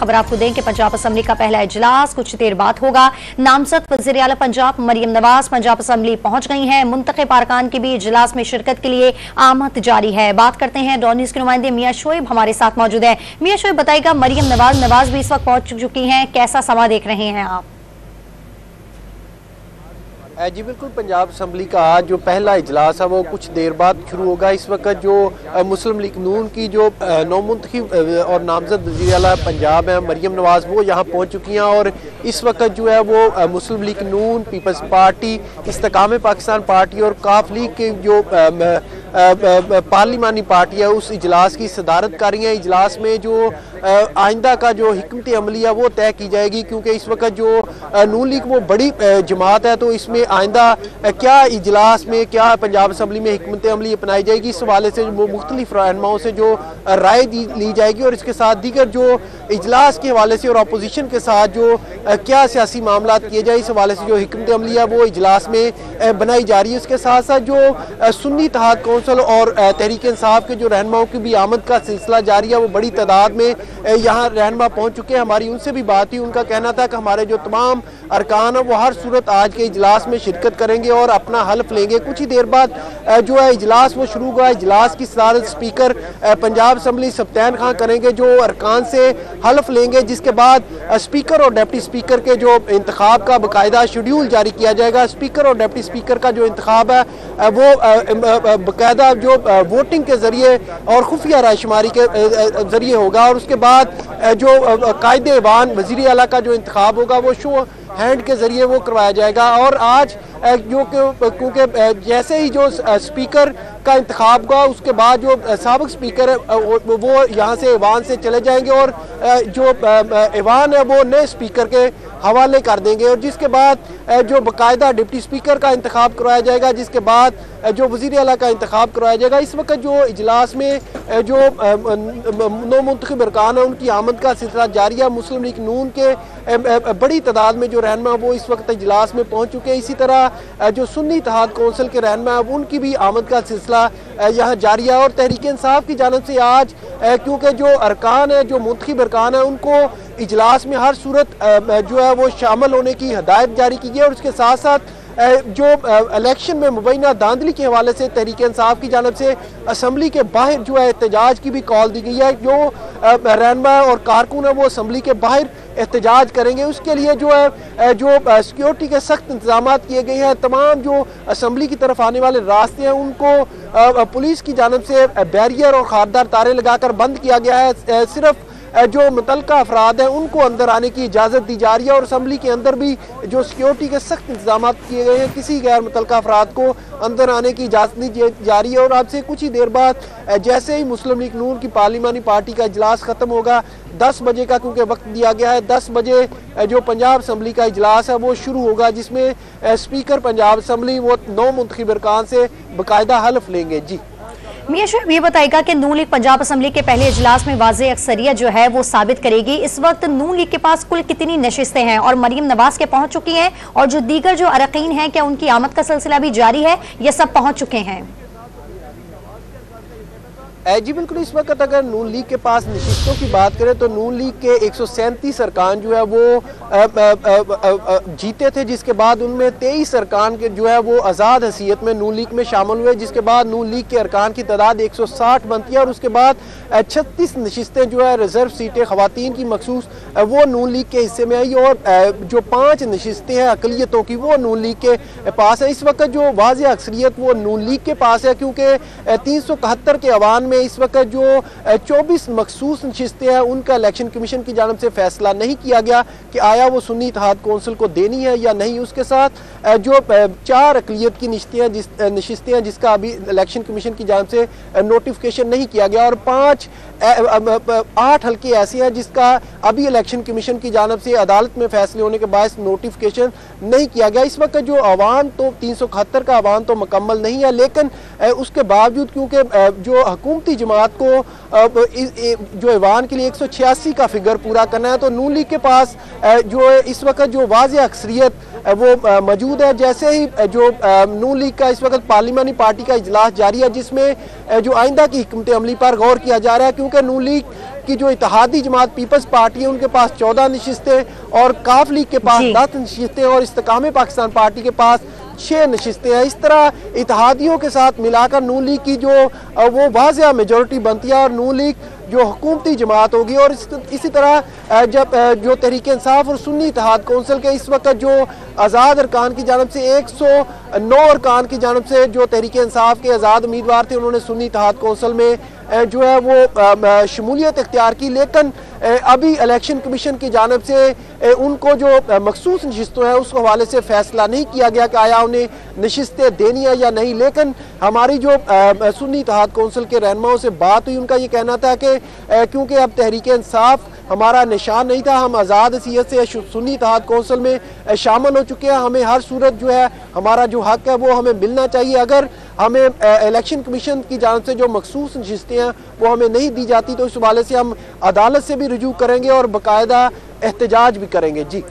खबर आपको दें कि पंजाब असम्बली का पहला इजलास कुछ देर बाद होगा। नामजद वज़ीर आला पंजाब मरियम नवाज पंजाब असम्बली पहुंच गई हैं। मुंतखब अरकान की भी इजलास में शिरकत के लिए आमद जारी है। बात करते हैं डॉन न्यूज़ के नुमाइंदे मियां शोएब हमारे साथ मौजूद है। मियां शोएब बताइएगा, मरियम नवाज भी इस वक्त पहुंच चुकी हैं, कैसा समा देख रहे हैं आप? जी बिल्कुल, पंजाब असम्बली का आज जो पहला इजलास है वो कुछ देर बाद शुरू होगा। इस वक्त जो मुस्लिम लीग नून की जो नौमुंतखब और नामजद वज़ीर आला पंजाब है मरियम नवाज, वो यहाँ पहुँच चुकी हैं और इस वक्त जो है वो मुस्लिम लीग नून, पीपल्स पार्टी, इस्तेकाम पाकिस्तान पार्टी और काफ लीग के जो पार्लिमानी पार्टी है उस इजलास की सदारत कर रही है। इजलास में जो आइंदा का जो हिकमत अमली है वो तय की जाएगी, क्योंकि इस वक्त जो नून लीग वो बड़ी जमात है, तो इसमें आइंदा क्या इजलास में क्या पंजाब असम्बली में हिकमत अमली अपनाई जाएगी, इस हवाले से वो मुख्तलिफ रहनुमाओं से जो राय ली जाएगी और इसके साथ दीगर जो इजलास के हवाले से और अपोजिशन के साथ जो क्या सियासी मामला किए जाए, इस हवाले से जो हिकमत अमली है वो इजलास में बनाई जा रही है। इसके साथ साथ जो सुन्नी इत्तेहाद कौंसिल और तहरीक इंसाफ के जो रहनुमाओं की भी आमद का सिलसिला जारी है, वो बड़ी तादाद में यहाँ रहनुमा पहुँच चुके हैं। हमारी उनसे भी बात हुई, उनका कहना था कि हमारे जो तमाम अरकान है वो हर सूरत आज के इजलास में शिरकत करेंगे और अपना हल्फ लेंगे। कुछ ही देर बाद जो है इजलास वो शुरू हुआ। इजलास की सदारत स्पीकर पंजाब असम्बली सब्तैन खान करेंगे, जो अरकान से हल्फ लेंगे, जिसके बाद स्पीकर और डिप्टी स्पीकर के जो इंतखाब का बाकायदा शेड्यूल जारी किया जाएगा। स्पीकर और डिप्टी स्पीकर का जो इंतखाब है वो बाकायदा जो वोटिंग के जरिए और खुफिया रायशुमारी के जरिए होगा और उसके बाद जो कायदे ईवान वज़ीर आला का जो इंतखाब होगा वो शो हैंड के जरिए वो करवाया जाएगा। और आज जो क्योंकि जैसे ही जो स्पीकर का इंतखाब हुआ उसके बाद जो साबिक स्पीकर है वो यहाँ से ईवान से चले जाएंगे और जो ईवान है वो नए स्पीकर के हवाले कर देंगे और जिसके बाद जो बाकायदा डिप्टी स्पीकर का इंतखाब करवाया जाएगा, जिसके बाद जो वज़ीर आला का इंतखाब करवाया जाएगा। इस वक्त जो इजलास में जो नौमुंतखब अरकान है उनकी आमद का सिलसिला जारी है। मुस्लिम लीग नून के बड़ी तादाद में जो रहनुमा वो इस वक्त इजलास में पहुँच चुके हैं। इसी तरह जो सुन्नी इत्तेहाद कौंसिल के रहनुमा है उनकी भी आमद का सिलसिला यहाँ जारी है। और तहरीक इंसाफ की जानिब से आज क्योंकि जो अरकान है, जो मुंतखब अरकान है, उनको इजलास में हर सूरत जो है वो शामिल होने की हदायत जारी की गई और उसके साथ साथ जो इलेक्शन में मुबैना धांधली के हवाले से तहरीक इंसाफ की जानिब से असम्बली के बाहर जो है एहतजाज की भी कॉल दी गई है। जो रहनुमा और कारकुन है वो असम्बली के बाहर एहतजाज करेंगे। उसके लिए जो है जो सिक्योरिटी के सख्त इंतजाम किए गए हैं। तमाम जो असम्बली की तरफ आने वाले रास्ते हैं उनको पुलिस की जानिब से बैरियर और खारदार तारे लगाकर बंद किया गया है। सिर्फ जो मुतल्लिका अफराद हैं उनको अंदर आने की इजाज़त दी जा रही है और असम्बली के अंदर भी जो सिक्योरिटी के सख्त इंतजाम किए गए हैं, किसी गैर मुतल्लिका अफराद को अंदर आने की इजाज़त नहीं जा रही है। और आपसे कुछ ही देर बाद जैसे ही मुस्लिम लीग नून की पार्लिमानी पार्टी का इजलास ख़त्म होगा 10 बजे का, क्योंकि वक्त दिया गया है, 10 बजे जो पंजाब असम्बली का इजलास है वो शुरू होगा, जिसमें स्पीकर पंजाब असम्बली वो नौमुंतखब अरकान से बाकायदा हल्फ लेंगे। जी मियां शोएब ये बताएगा कि नून लीग पंजाब असम्बली के पहले इजलास में वाज़ेह अक्सरियत जो है वो साबित करेगी। इस वक्त नून लीग के पास कुल कितनी नशिस्तें हैं और मरियम नवाज के पहुंच चुकी हैं और जो दीगर जो अरकान हैं क्या उनकी आमद का सिलसिला भी जारी है, ये सब पहुंच चुके हैं? जी बिल्कुल, इस वक्त अगर नून लीग के पास नशिस्तों की बात करें तो नून लीग के 137 अरकान जो है वो जीते थे, जिसके बाद उनमें 23 अरकान के जो है वो आज़ाद हैसियत में नून लीग में शामिल हुए, जिसके बाद नून लीग के अरकान की तादाद 160 बनती है और उसके बाद 36 नशिस्तें जो है रिजर्व सीटें ख़वातीन की मखसूस वो नून लीग के हिस्से में आई और जो 5 नशिस्तें हैं अक़लियतों की वो नून लीग के पास है। इस वक्त जो वाज़ेह अक्सरियत वो नून लीग के पास है, क्योंकि 371 के अवान में इस वक्त जो 24 मखसूस नशिस्तें हैं उनका इलेक्शन कमीशन की जानिब से फैसला नहीं किया गया कि आया वो सुन्नी इत्तेहाद कौंसिल को देनी है या नहीं। उसके साथ जो 4 अक़लियत की नशिस्तें हैं जिसका अभी इलेक्शन कमीशन की जानिब से नोटिफिकेशन नहीं किया गया और 8 हल्के ऐसे हैं जिसका अभी इलेक्शन कमीशन की जानिब से अदालत में फैसले होने के बाद नोटिफिकेशन नहीं किया गया। इस वक्त जो अवान तो 371 का अवान तो मुकम्मल नहीं है, लेकिन उसके बावजूद क्योंकि जो हुकूमती जमात को जो ईवान के लिए 186 का फिगर पूरा करना है, तो नून लीग के पास जो इस वक्त जो वाज़ेह अक्सरियत वो मौजूद है। जैसे ही जो नून लीग का इस वक्त पार्लिमानी पार्टी का इजलास जारी है, जिसमें जो आइंदा की हिकमत अमली पर गौर किया जा रहा है, क्योंकि नून लीग जबकि जो इत्तेहादी जमात पीपल्स पार्टी है उनके पास 14 नशिस्तें और काफ लीग के पास 10 नशिस्तें और इस्तेकाम पाकिस्तान पार्टी के पास 6 नशिस्तें हैं। इस तरह इत्तेहादियों के साथ मिलाकर नून लीग की जो वो वाज़ेह मेजॉरिटी बनती है और नून लीग जो हुकूमती जमात होगी। और इसी तरह जब जो तहरीक इंसाफ और सुन्नी इत्तेहाद कौंसिल के इस वक्त जो आज़ाद अरकान की जानब से 109 अरकान की जानब से जो तहरीक इंसाफ के आज़ाद उम्मीदवार थे उन्होंने सुन्नी इत्तेहाद कौंसिल में जो है वो शमूलियत इख्तियार की, लेकिन अभी इलेक्शन कमीशन की जानब से उनको जो मखसूस नशिस्तों है उस हवाले से फैसला नहीं किया गया कि आया उन्हें नशिस्तें देनी है या नहीं। लेकिन हमारी जो सुन्नी इत्तेहाद कौंसिल के रहनुमाओं से बात हुई, उनका ये कहना था कि क्योंकि अब तहरीक इंसाफ हमारा निशान नहीं था, हम आज़ाद हैसियत से सुन्नी इत्तेहाद कौंसिल में शामिल हो चुके हैं, हमें हर सूरत जो है हमारा जो हक है वो हमें मिलना चाहिए। अगर हमें इलेक्शन कमीशन की जानब से जो मखसूस नशिस्तें हैं वो हमें नहीं दी जाती तो इस हवाले से हम अदालत से भी रुजू करेंगे और बाकायदा एहतजाज भी करेंगे। जी।